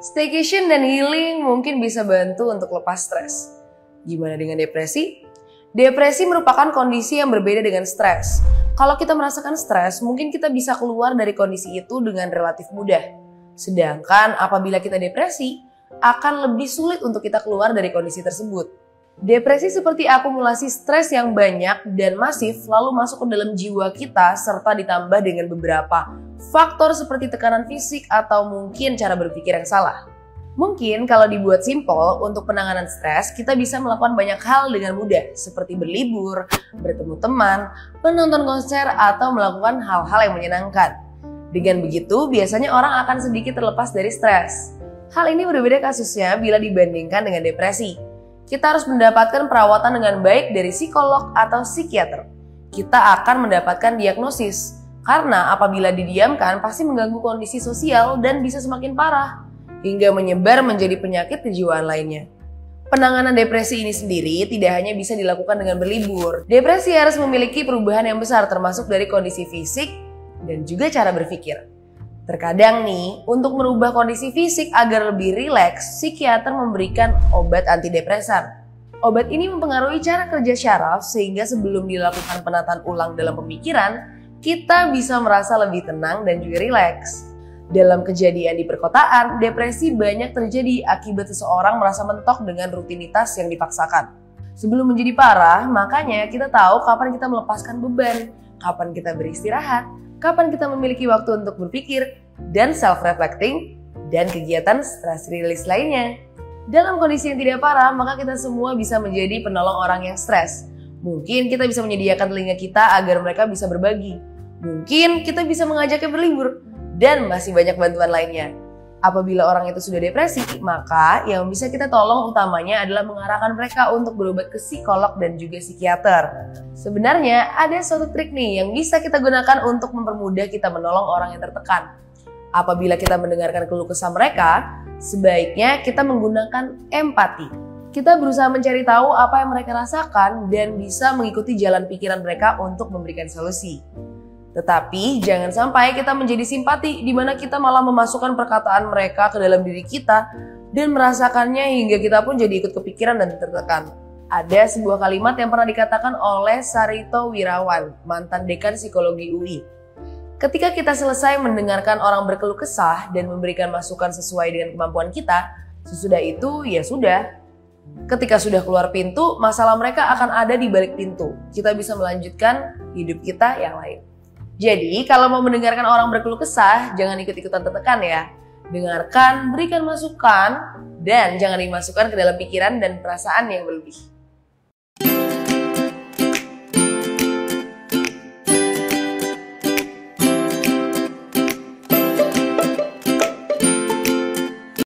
Staycation dan healing mungkin bisa bantu untuk lepas stres. Gimana dengan depresi? Depresi merupakan kondisi yang berbeda dengan stres. Kalau kita merasakan stres, mungkin kita bisa keluar dari kondisi itu dengan relatif mudah. Sedangkan apabila kita depresi, akan lebih sulit untuk kita keluar dari kondisi tersebut. Depresi seperti akumulasi stres yang banyak dan masif lalu masuk ke dalam jiwa kita serta ditambah dengan beberapa faktor seperti tekanan fisik atau mungkin cara berpikir yang salah. Mungkin kalau dibuat simpel, untuk penanganan stres kita bisa melakukan banyak hal dengan mudah seperti berlibur, bertemu teman, menonton konser, atau melakukan hal-hal yang menyenangkan. Dengan begitu, biasanya orang akan sedikit terlepas dari stres. Hal ini berbeda kasusnya bila dibandingkan dengan depresi. Kita harus mendapatkan perawatan dengan baik dari psikolog atau psikiater. Kita akan mendapatkan diagnosis, karena apabila didiamkan pasti mengganggu kondisi sosial dan bisa semakin parah, hingga menyebar menjadi penyakit kejiwaan lainnya. Penanganan depresi ini sendiri tidak hanya bisa dilakukan dengan berlibur. Depresi harus memiliki perubahan yang besar termasuk dari kondisi fisik dan juga cara berpikir. Terkadang nih, untuk merubah kondisi fisik agar lebih rileks, psikiater memberikan obat antidepresan. Obat ini mempengaruhi cara kerja syaraf sehingga sebelum dilakukan penataan ulang dalam pemikiran, kita bisa merasa lebih tenang dan juga rileks. Dalam kejadian di perkotaan, depresi banyak terjadi akibat seseorang merasa mentok dengan rutinitas yang dipaksakan. Sebelum menjadi parah, makanya kita tahu kapan kita melepaskan beban, kapan kita beristirahat, kapan kita memiliki waktu untuk berpikir, dan self-reflecting, dan kegiatan stress release lainnya. Dalam kondisi yang tidak parah, maka kita semua bisa menjadi penolong orang yang stres. Mungkin kita bisa menyediakan telinga kita agar mereka bisa berbagi. Mungkin kita bisa mengajaknya berlibur, dan masih banyak bantuan lainnya. Apabila orang itu sudah depresi, maka yang bisa kita tolong utamanya adalah mengarahkan mereka untuk berobat ke psikolog dan juga psikiater. Sebenarnya ada suatu trik nih yang bisa kita gunakan untuk mempermudah kita menolong orang yang tertekan. Apabila kita mendengarkan keluh kesah mereka, sebaiknya kita menggunakan empati. Kita berusaha mencari tahu apa yang mereka rasakan dan bisa mengikuti jalan pikiran mereka untuk memberikan solusi. Tetapi jangan sampai kita menjadi simpati di mana kita malah memasukkan perkataan mereka ke dalam diri kita dan merasakannya hingga kita pun jadi ikut kepikiran dan tertekan. Ada sebuah kalimat yang pernah dikatakan oleh Sarito Wirawan, mantan dekan psikologi UI. Ketika kita selesai mendengarkan orang berkeluh kesah dan memberikan masukan sesuai dengan kemampuan kita, sesudah itu ya sudah. Ketika sudah keluar pintu, masalah mereka akan ada di balik pintu. Kita bisa melanjutkan hidup kita yang lain. Jadi, kalau mau mendengarkan orang berkeluh kesah, jangan ikut-ikutan tertekan ya. Dengarkan, berikan masukan, dan jangan dimasukkan ke dalam pikiran dan perasaan yang berlebih.